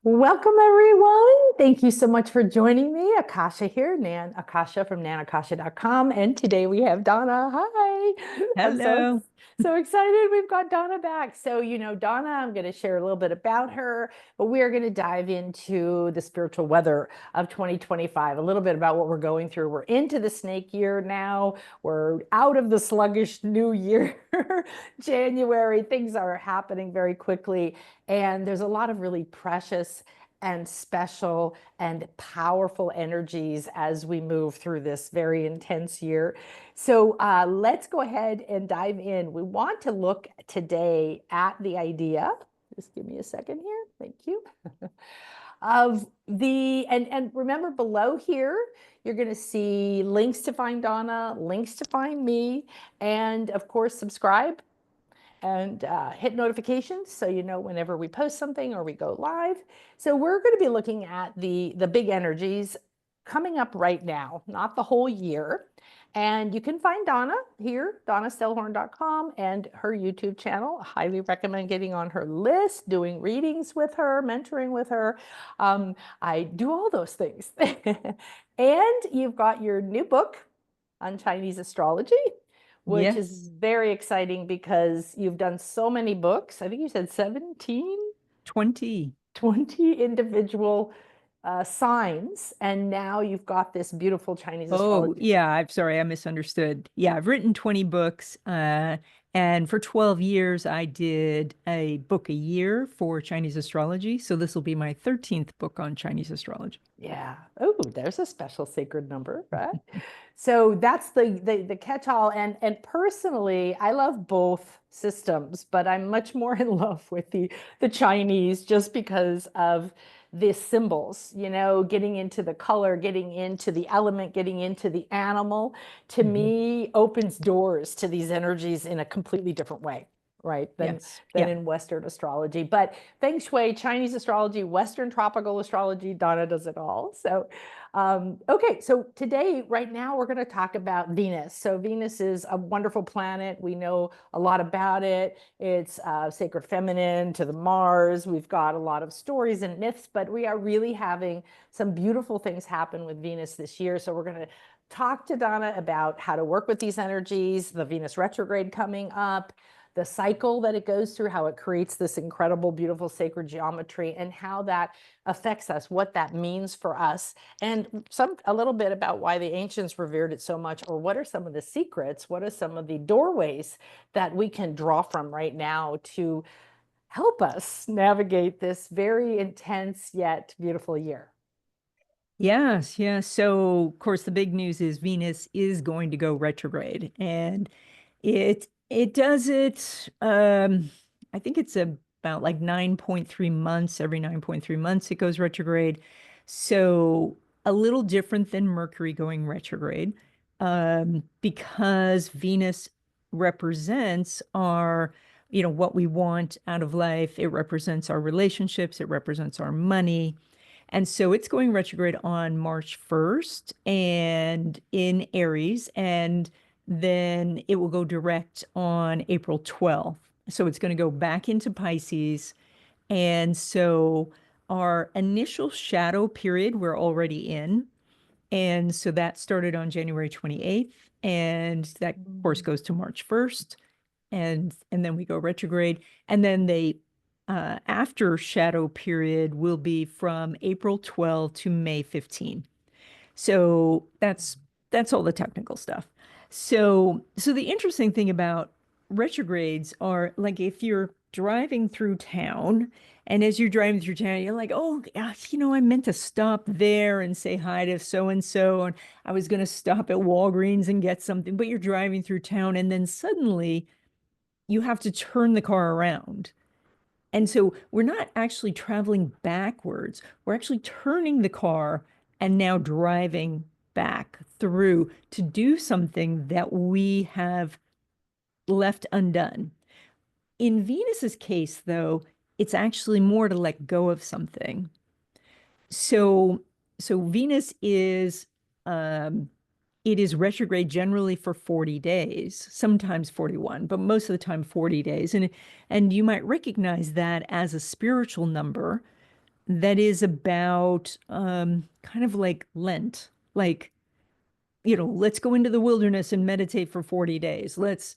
Welcome, everyone. Thank you so much for joining me. Akasha here, Akasha from nanakasha.com. And today we have Donna. Hi. I'm Hello. so excited. We've got Donna back. So, Donna, I'm going to share a little bit about her, but we are going to dive into the spiritual weather of 2025, a little bit about what we're going through. We're into the snake year now. We're out of the sluggish new year, January. Things are happening very quickly. And there's a lot of really precious and special and powerful energies as we move through this very intense year. So let's go ahead and dive in. We want to look today at the idea. Just give me a second here. Thank you. Of and remember below here, you're going to see links to find Donna, links to find me, and of course, subscribe and hit notifications so you know whenever we post something or we go live. So we're going to be looking at the big energies coming up right now, not the whole year. And you can find Donna here, donnastellhorn.com, and her YouTube channel. I highly recommend getting on her list, doing readings with her, mentoring with her. I do all those things. And you've got your new book on Chinese astrology, which is Yes, very exciting because you've done so many books. I think you said 17, 20. 20 individual signs, and now you've got this beautiful Chinese Oh, astrology book. yeah, I'm sorry, I misunderstood. Yeah, I've written 20 books, and for 12 years I did a book a year for Chinese astrology. So this will be my 13th book on Chinese astrology. Yeah. Oh, there's a special sacred number, right? So that's the catch-all. And personally, I love both systems, but I'm much more in love with the Chinese just because of the symbols, getting into the color, getting into the element, getting into the animal, to Mhm. me opens doors to these energies in a completely different way, right? Than Yes. than Yeah. in Western astrology. But Feng Shui, Chinese astrology, Western tropical astrology, Donna does it all. So okay, so today, right now, we're going to talk about Venus. So Venus is a wonderful planet. We know a lot about it. It's sacred feminine to the Mars. We've got a lot of stories and myths, but we are really having some beautiful things happen with Venus this year. So we're going to talk to Donna about how to work with these energies, the Venus retrograde coming up, the cycle that it goes through, how it creates this incredible, beautiful sacred geometry, and how that affects us, what that means for us, and a little bit about why the ancients revered it so much, or what are some of the secrets, what are some of the doorways that we can draw from right now to help us navigate this very intense yet beautiful year. Yes, yes. So, of course, the big news is Venus is going to go retrograde, and it does it. I think it's about like 9.3 months. Every 9.3 months, it goes retrograde. So a little different than Mercury going retrograde, because Venus represents our, what we want out of life. It represents our relationships. It represents our money. And so it's going retrograde on March 1st and in Aries, and then it will go direct on April 12th. So it's going to go back into Pisces. And so our initial shadow period we're already in. And so that started on January 28th. And that, of course, goes to March 1st. And then we go retrograde. And then they after shadow period will be from April 12 to May 15. So that's all the technical stuff. So the interesting thing about retrogrades are, like, if you're driving through town, and as you're driving through town, you're like, oh, gosh, I meant to stop there and say hi to so and so, and I was going to stop at Walgreens and get something, but you're driving through town, and then suddenly you have to turn the car around. And so we're not actually traveling backwards. We're actually turning the car and now driving back through to do something that we have left undone. In Venus's case, though, it's actually more to let go of something. So, so Venus is um, it is retrograde generally for 40 days, sometimes 41, but most of the time 40 days. And you might recognize that as a spiritual number, that is about kind of like Lent, like, let's go into the wilderness and meditate for 40 days. Let's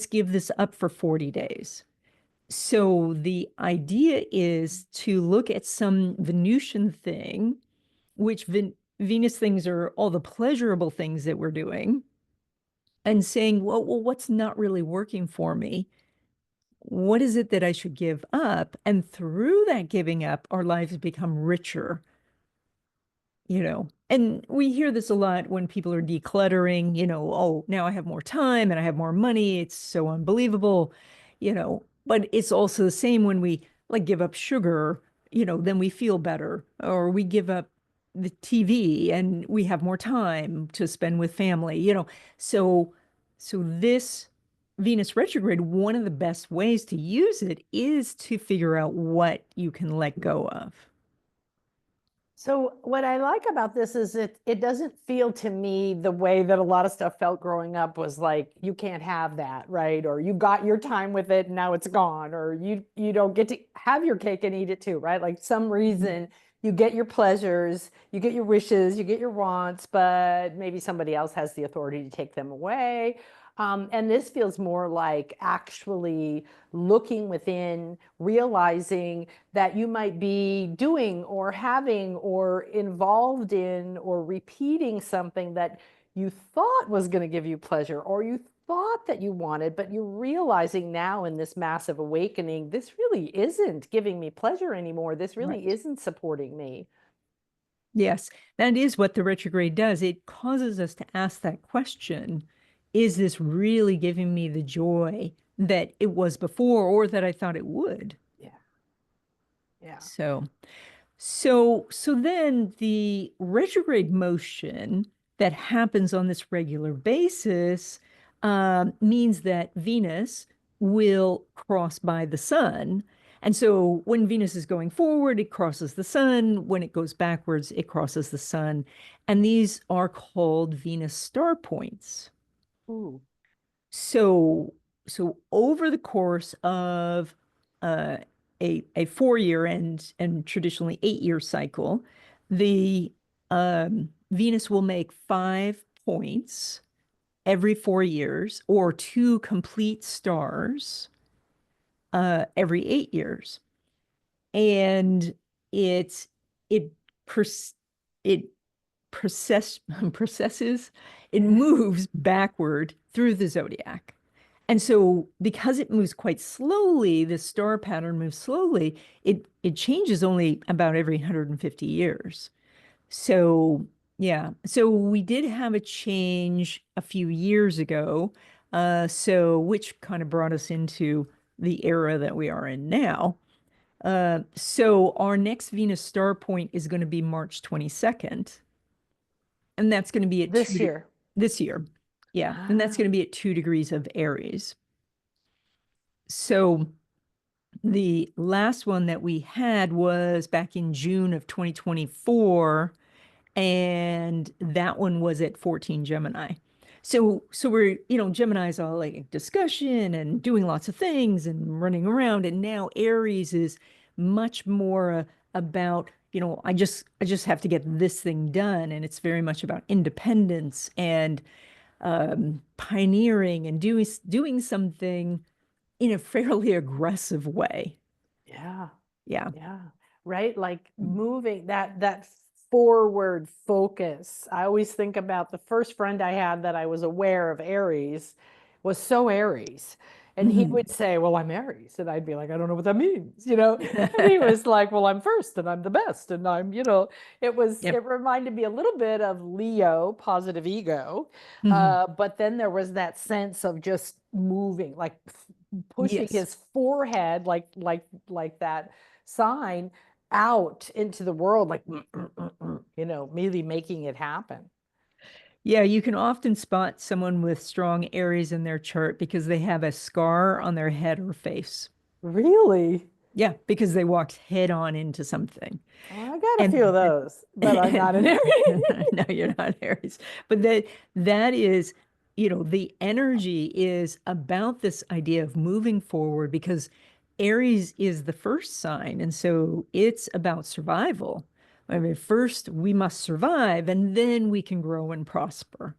give this up for 40 days. So the idea is to look at some Venusian thing, which Venus things are all the pleasurable things that we're doing, and saying, well, what's not really working for me? What is it that I should give up? And through that giving up, our lives become richer, And we hear this a lot when people are decluttering, oh, now I have more time and I have more money. It's so unbelievable, But it's also the same when we like give up sugar, then we feel better, or we give up the TV and we have more time to spend with family. So this Venus retrograde, one of the best ways to use it is to figure out what you can let go of. So what I like about this is it doesn't feel to me the way that a lot of stuff felt growing up was like you can't have that, right? Or you got your time with it and now it's gone, or you don't get to have your cake and eat it too, right? Like some reason you get your pleasures, you get your wishes, you get your wants, but maybe somebody else has the authority to take them away. And this feels more like actually looking within, realizing that you might be doing or having or involved in or repeating something that you thought was going to give you pleasure or you thought that you wanted, but you're realizing now in this massive awakening, this really isn't giving me pleasure anymore. This really Right. isn't supporting me. Yes, that is what the retrograde does. It causes us to ask that question, is this really giving me the joy that it was before or that I thought it would? Yeah. Yeah. So, so then the retrograde motion that happens on this regular basis means that Venus will cross by the sun. And so when Venus is going forward, it crosses the sun. When it goes backwards, it crosses the sun. And these are called Venus star points. Ooh. So, so over the course of uh, a 4 year and traditionally 8 year cycle, the Venus will make 5 points every 4 years, or two complete stars every 8 years, and it it pers- it processes, it moves backward through the zodiac. And so because it moves quite slowly, the star pattern moves slowly, it changes only about every 150 years. So yeah, so we did have a change a few years ago, so which kind of brought us into the era that we are in now. So our next Venus star point is going to be March 22nd, and that's going to be at This year. this year. Yeah, and that's Ah. going to be at 2 degrees of Aries. So the last one that we had was back in June of 2024, and that one was at 14 Gemini. So we're, Gemini's all like discussion and doing lots of things and running around, and now Aries is much more about, I just have to get this thing done, and it's very much about independence and pioneering and doing something in a fairly aggressive way. Yeah. Yeah. Yeah. Right. Like moving that forward focus. I always think about the first friend I had that I was aware of Aries was so Aries. And he Mhm. would say, well, I'm Aries. And I'd be like, I don't know what that means, And he was like, well, I'm first and I'm the best. And it Yep. reminded me a little bit of Leo, positive ego. Mhm. But then there was that sense of just moving, like pushing Yes. his forehead, like that sign out into the world, like, really making it happen. Yeah, you can often spot someone with strong Aries in their chart because they have a scar on their head or face. Really? Yeah, because they walked head on into something. Oh, I got a few of And, those, but I'm not an and Aries. no, you're not Aries. But that is, the energy is about this idea of moving forward because Aries is the first sign, and so it's about survival. I mean, first we must survive, and then we can grow and prosper.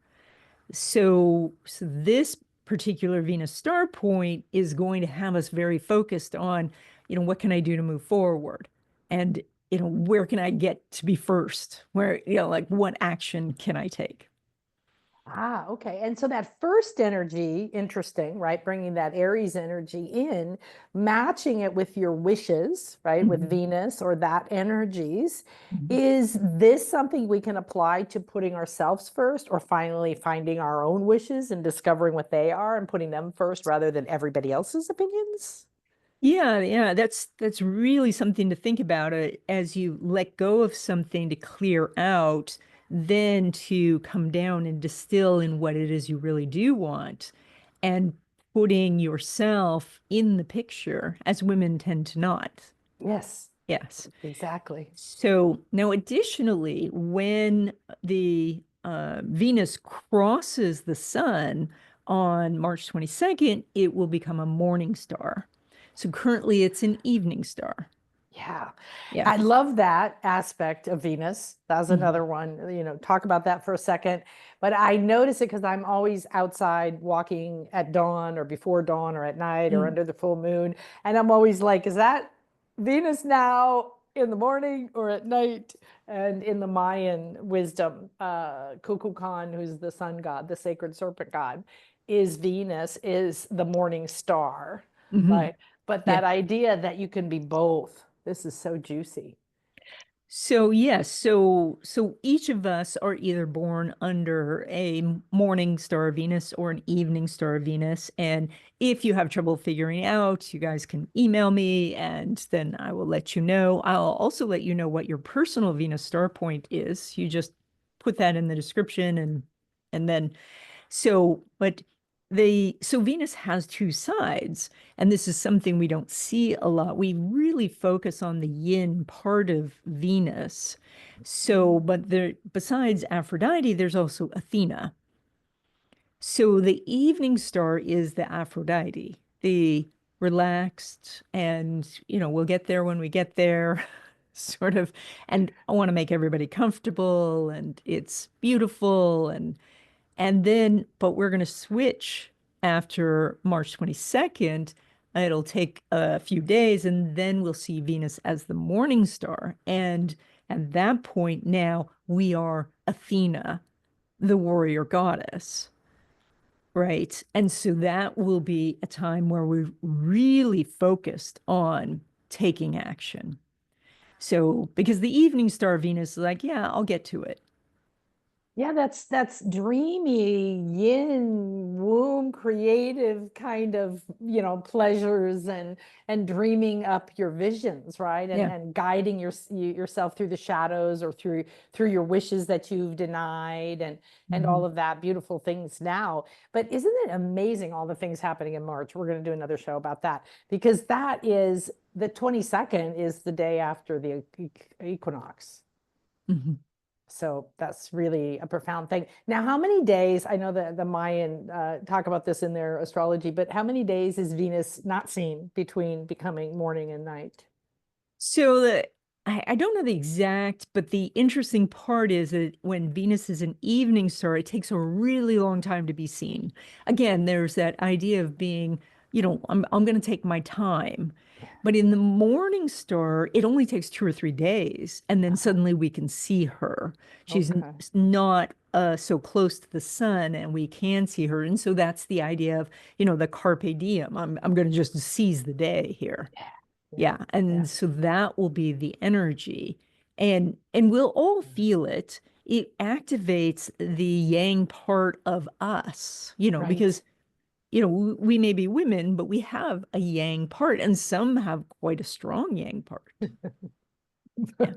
So this particular Venus star point is going to have us very focused on, what can I do to move forward? And, where can I get to be first? Where, like what action can I take? Ah, okay. And so that first energy, interesting, right? Bringing that Aries energy in, matching it with your wishes, right? With Mhm. Venus or that energies. Mhm. Is this something we can apply to putting ourselves first or finally finding our own wishes and discovering what they are and putting them first rather than everybody else's opinions? Yeah, that's really something to think about as you let go of something to clear out, then to come down and distill in what it is you really do want, and putting yourself in the picture, as women tend to not. Yes, Yes. exactly. So now, additionally, when the Venus crosses the sun on March 22nd, it will become a morning star. So currently, it's an evening star. Yeah. Yeah. I love that aspect of Venus. That's Mhm. another one, talk about that for a second. But I notice it because I'm always outside walking at dawn or before dawn or at night or Mm. under the full moon. And I'm always like, is that Venus now in the morning or at night? And in the Mayan wisdom, Kukulkan, who's the sun god, the sacred serpent god, is Venus, is the morning star. Mhm. Like, but Yeah. that idea that you can be both, this is so juicy. So yes, so each of us are either born under a morning star of Venus or an evening star of Venus. And if you have trouble figuring out, you guys can email me and then I will let you know. I'll also let you know what your personal Venus star point is. You just put that in the description, and then so Venus has two sides, and this is something we don't see a lot. We really focus on the yin part of Venus. So, but there, besides Aphrodite, there's also Athena. So the evening star is the Aphrodite, the relaxed, and we'll get there when we get there, sort of. And I want to make everybody comfortable, and it's beautiful, and then, but we're going to switch after March 22nd. It'll take a few days, and then we'll see Venus as the morning star. And at that point, now we are Athena, the warrior goddess, right? And so that will be a time where we're really focused on taking action. So, because the evening star Venus is like, yeah, I'll get to it. Yeah, that's dreamy, yin, womb, creative kind of, pleasures and dreaming up your visions, right? And Yeah. and guiding yourself through the shadows or through your wishes that you've denied and all Mhm. of that beautiful things now. But isn't it amazing all the things happening in March? We're going to do another show about that because that is the 22nd is the day after the equinox. Mhm. So that's really a profound thing. Now, how many days? I know that the Mayan talk about this in their astrology, but how many days is Venus not seen between becoming morning and night? So I don't know the exact, but the interesting part is that when Venus is an evening star, it takes a really long time to be seen. Again, there's that idea of being, I'm going to take my time. But in the morning star, it only takes 2 or 3 days, and then Uh-huh. suddenly we can see her. Okay. Not so close to the sun, and we can see her. And so that's the idea of, the carpe diem. I'm going to just seize the day here. Yeah. Yeah. Yeah, and Yeah. so that will be the energy. And we'll all feel it. It activates the yang part of us, Right. because we may be women, but we have a yang part, and some have quite a strong yang part. Yeah.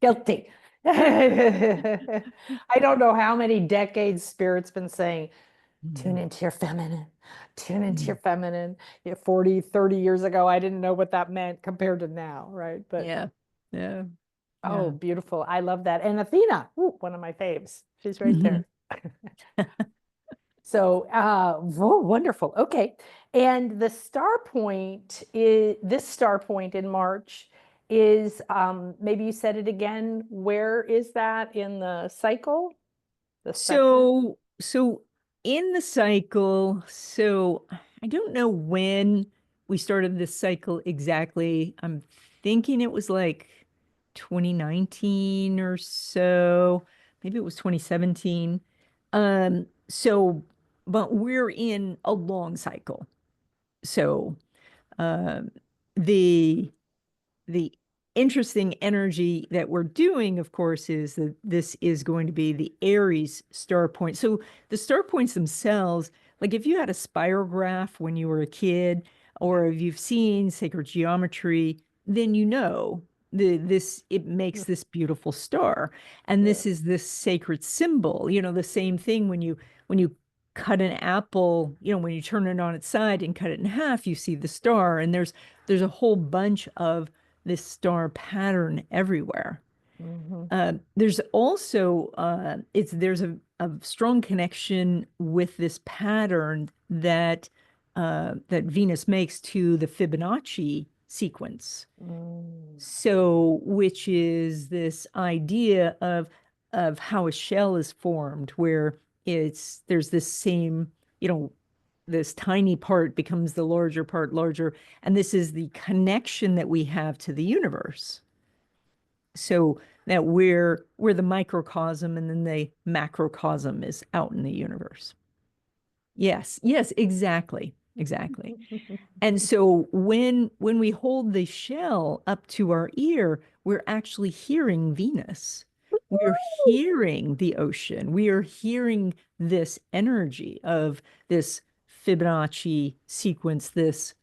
Guilty. I don't know how many decades spirit's been saying, tune Mhm. into your feminine, tune into your Mhm. feminine. Yeah, 40, 30 years ago, I didn't know what that meant compared to now, right? But Yeah. Yeah. oh, Yeah. beautiful. I love that. And Athena, ooh, one of my faves. She's right Mhm. there. So, wonderful. Okay. And the star point is this star point in March is maybe you said it again. Where is that in the cycle, the spectrum? So in the cycle, so I don't know when we started this cycle exactly. I'm thinking it was like 2019 or so. Maybe it was 2017. So, but we're in a long cycle. So, um, the the interesting energy that we're doing, of course, is that this is going to be the Aries star point. So the star points themselves, like if you had a spirograph when you were a kid, Yeah. or if you've seen sacred geometry, then you know this it makes Mm, this beautiful star. And yeah. this is this sacred symbol. The same thing when you cut an apple, when you turn it on its side and cut it in half, you see the star. And there's a whole bunch of this star pattern everywhere. Mhm. There's also there's a strong connection with this pattern that Venus makes to the Fibonacci sequence. Mm. So, which is this idea of how a shell is formed, where there's this same, this tiny part becomes the larger part larger, and this is the connection that we have to the universe. So that we're the microcosm, and then the macrocosm is out in the universe. Yes, yes, exactly, exactly. And so when we hold the shell up to our ear, we're actually hearing Venus. We're hearing the ocean. We are hearing this energy of this Fibonacci sequence, this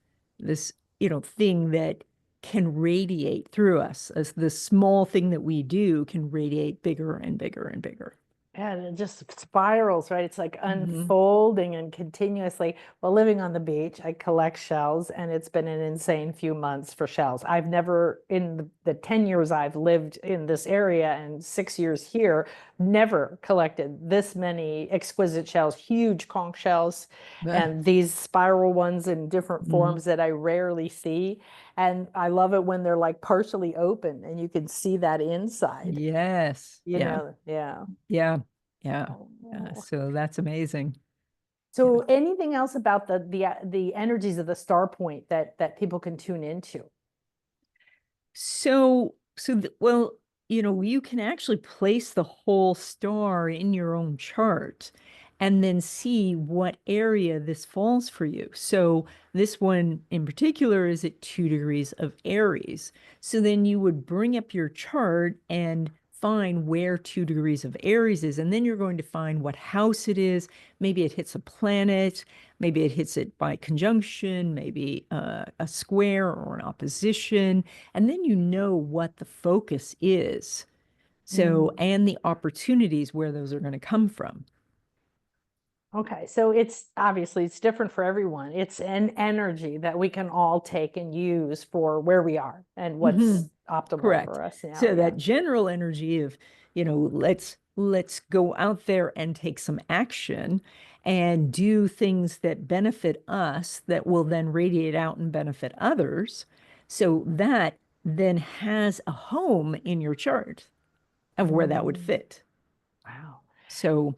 thing that can radiate through us, as the small thing that we do can radiate bigger and bigger and bigger. And it just spirals, right? It's like Hmm. unfolding and continuously. Well, living on the beach, I collect shells, and it's been an insane few months for shells. I've never, in the 10 years I've lived in this area and 6 years here, never collected this many exquisite shells, huge conch shells, and these spiral ones in different Hmm. forms that I rarely see. And I love it when they're like partially open and you can see that inside, Yes. Yeah. yeah. Yeah. Yeah. Yeah. Oh. So that's amazing. Yeah. So anything else about the energies of the star point that people can tune into? Well, you can actually place the whole star in your own chart and then see what area this falls for you. So this one in particular is at 2 degrees of Aries. So then you would bring up your chart and find where 2 degrees of Aries is, and then you're going to find what house it is. Maybe it hits a planet, maybe it hits it by conjunction, maybe a square or an opposition, and then you know what the focus is. So, Mm. and the opportunities where those are going to come from. Okay, so it's obviously it's different for everyone. It's an energy that we can all take and use for where we are and Hmm. what's optimal Correct. for us now. So Yeah. that general energy of, let's go out there and take some action and do things that benefit us that will then radiate out and benefit others. So that then has a home in your chart of where that would Mm. fit. Wow. So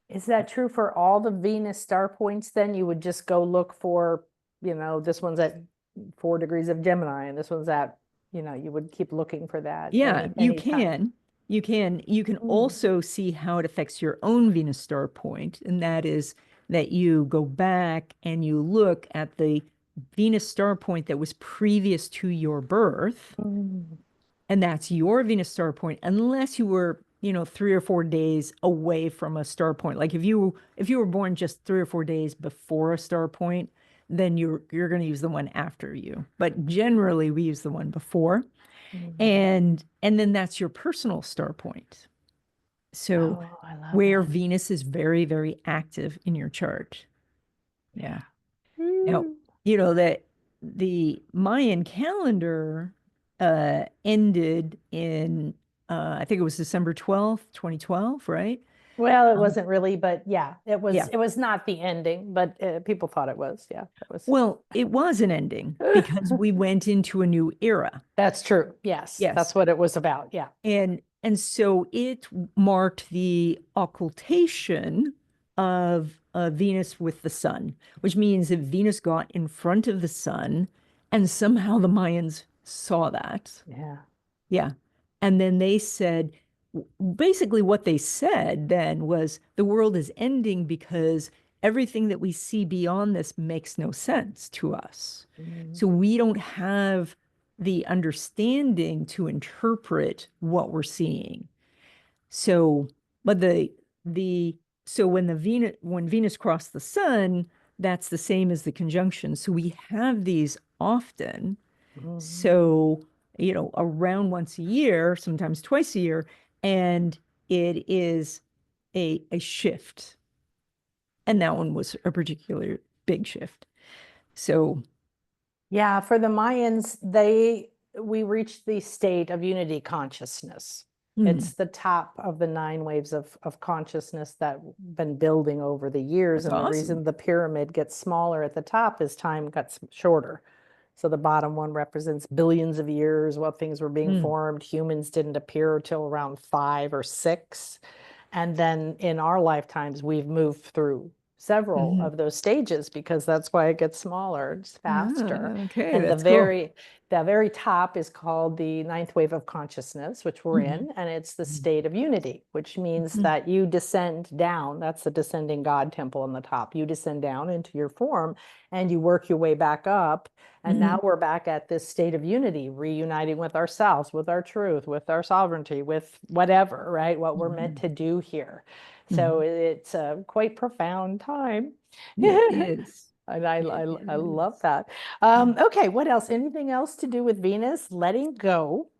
Is that true for all the Venus star points then? You would just go look for, this one's at 4 degrees of Gemini and this one's at, you would keep looking for that yeah, any time. you can Mm. also see how it affects your own Venus star point, and that is that you go back and you look at the Venus star point that was previous to your birth, Mm. and that's your Venus star point, unless you were, 3 or 4 days away from a star point. Like if you were born just 3 or 4 days before a star point, then you're going to use the one after you. But generally, we use the one before. Mm. And then that's your personal star point. So Oh, I love where that. Venus is very, very active in your chart. Yeah. Yeah. Now, Mm. that the Mayan calendar ended in I think it was December 12th, 2012, right? Well, it Um, wasn't really, but yeah, yeah. it was not the ending, but people thought it was. Yeah, that was. Well, it was an ending because we went into a new era. That's true. Yes, Yes. that's what it was about. Yeah. And so it marked the occultation of Venus with the sun, which means that Venus got in front of the sun, and somehow the Mayans saw that. Yeah. Yeah. And then they said, basically, what they said then was the world is ending because everything that we see beyond this makes no sense to us. Mhm. So we don't have the understanding to interpret what we're seeing. So, but the so when Venus crossed the sun, that's the same as the conjunction. So we have these often. Mhm. So, around once a year, sometimes twice a year, and it is a shift. And that one was a particular big shift. So, Yeah, for the Mayans, we reached the state of unity consciousness. hmm, It's the top of the nine waves of consciousness that been building over the years. that's And the awesome. reason the pyramid gets smaller at the top is time gets shorter. So the bottom one represents billions of years while things were being Mm, formed. Humans didn't appear till around 5 or 6. And then in our lifetimes, we've moved through several hmm. of those stages because that's why it gets smaller, it's faster. Okay, And that's cool. the very top is called the ninth wave of consciousness, which we're Hmm, in, and it's the hmm, state of unity, which means hmm, that you descend down. That's the descending God temple on the top. You descend down into your form and you work your way back up. And hmm, now we're back at this state of unity, reuniting with ourselves, with our truth, with our sovereignty, with whatever, right? What we're meant hmm, to do here. So hmm. it's a quite profound time. It is. And It I love is. that. Okay, what else? Anything else to do with Venus? Letting go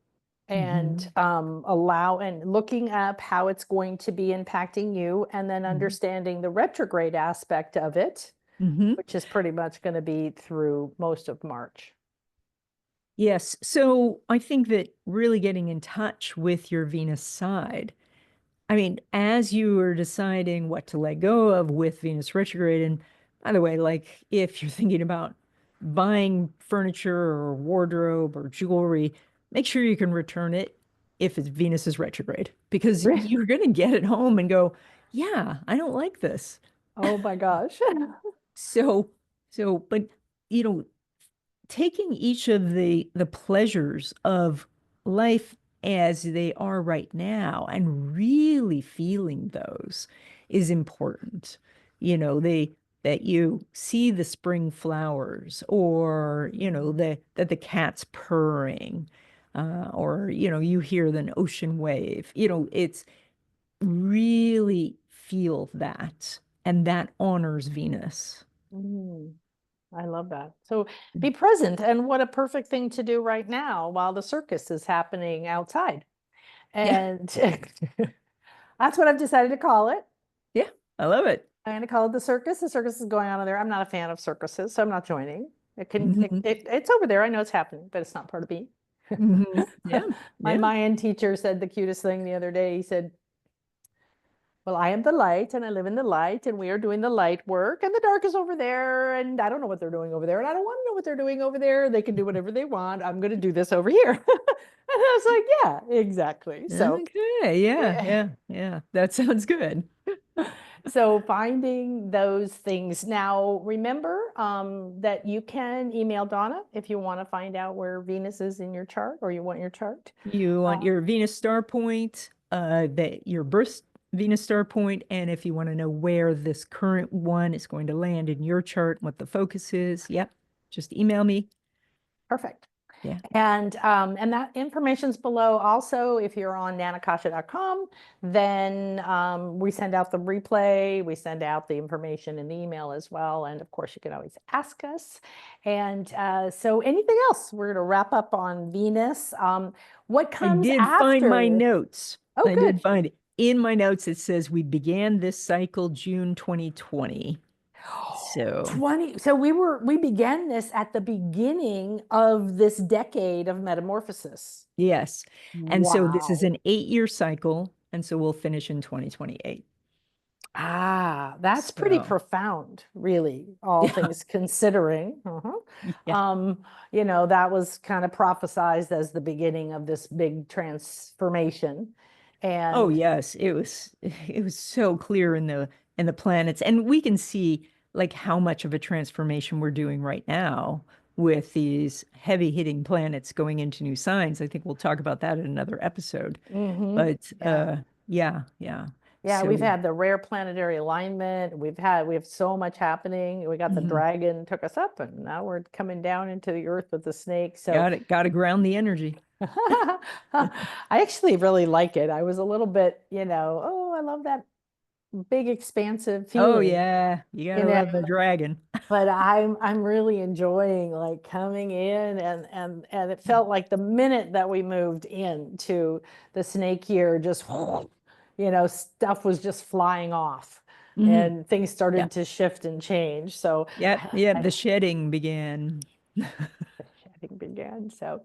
and Hmm, allow and looking up how it's going to be impacting you, and then hmm, understanding the retrograde aspect of it, hmm. which is pretty much going to be through most of March. Yes. So I think that really getting in touch with your Venus side, I mean, as you are deciding what to let go of with Venus retrograde, and by the way, like if you're thinking about buying furniture or wardrobe or jewelry, make sure you can return it if it's Venus is retrograde, because you're going to get it home and go, yeah, I don't like this. Oh my gosh. So, but you know, taking each of the pleasures of life as they are right now and really feeling those is important. They that you see the spring flowers, or that the cat's purring, or you hear an ocean wave. It's really feel that, and that honors Venus. Mm, I love that. So be present. And what a perfect thing to do right now while the circus is happening outside. Yeah, And that's what I've decided to call it. yeah, I love it. I'm going to call it the circus. The circus is going on over there. I'm not a fan of circuses, so I'm not joining. Hmm, It's over there. I know it's happening, but it's not part of me. hmm. Yeah, My yeah. Mayan teacher said the cutest thing the other day. He said, well, I am the light and I live in the light and we are doing the light work and the dark is over there and I don't know what they're doing over there and I don't want to know what they're doing over there. They can do whatever they want. I'm going to do this over here. And I was like, yeah, exactly. So, Okay, yeah, eh, yeah, yeah. That sounds good. so finding those things. Now, remember that you can email Donna if you want to find out where Venus is in your chart or you want your chart. You want Uh, your Venus star point, that your birth Venus star point, and if you want to know where this current one is going to land in your chart, what the focus is, yep, just email me. Perfect. Yeah. And that information's below. Also, if you're on nanakasha.com, then we send out the replay, we send out the information in the email as well. And of course, you can always ask us. And so anything else? We're going to wrap up on Venus. What I comes did find my after? notes. Oh, I did good. find it. In my notes, it says we began this cycle June 2020. So 20. So we began this at the beginning of this decade of metamorphosis. yes. And so this is Wow. an 8-year cycle. And so we'll finish in 2028. Ah, that's pretty So, profound, really, all yeah, things considering. yeah. That was kind of prophesized as the beginning of this big transformation. Oh, And yes, it was so clear in the planets, and we can see like how much of a transformation we're doing right now with these heavy hitting planets going into new signs. I think we'll talk about that in another episode. But yeah. yeah, yeah. Yeah, we've So, had the rare planetary alignment. We have so much happening. We got the mhm. dragon took us up, and now we're coming down into the earth with the snake. So Got to ground the energy. I actually really like it. I was a little bit, oh, I love that big expansive Oh feeling, yeah, you you gotta know, love the dragon. but I'm really enjoying like coming in, and it felt like the minute that we moved into the snake year, just stuff was just flying off Hmm. and things Yeah. started to shift and change. So Yep, yep. I The shedding began. the shedding began. So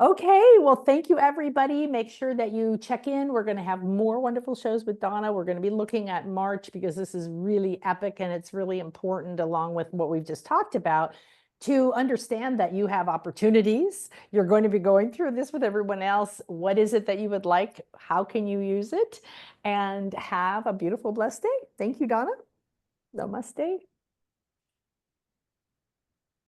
okay, well, thank you, everybody. Make sure that you check in. We're going to have more wonderful shows with Donna. We're going to be looking at March because this is really epic and it's really important, along with what we've just talked about, to understand that you have opportunities. You're going to be going through this with everyone else. What is it that you would like? How can you use it? And have a beautiful, blessed day. Thank you, Donna. Namaste.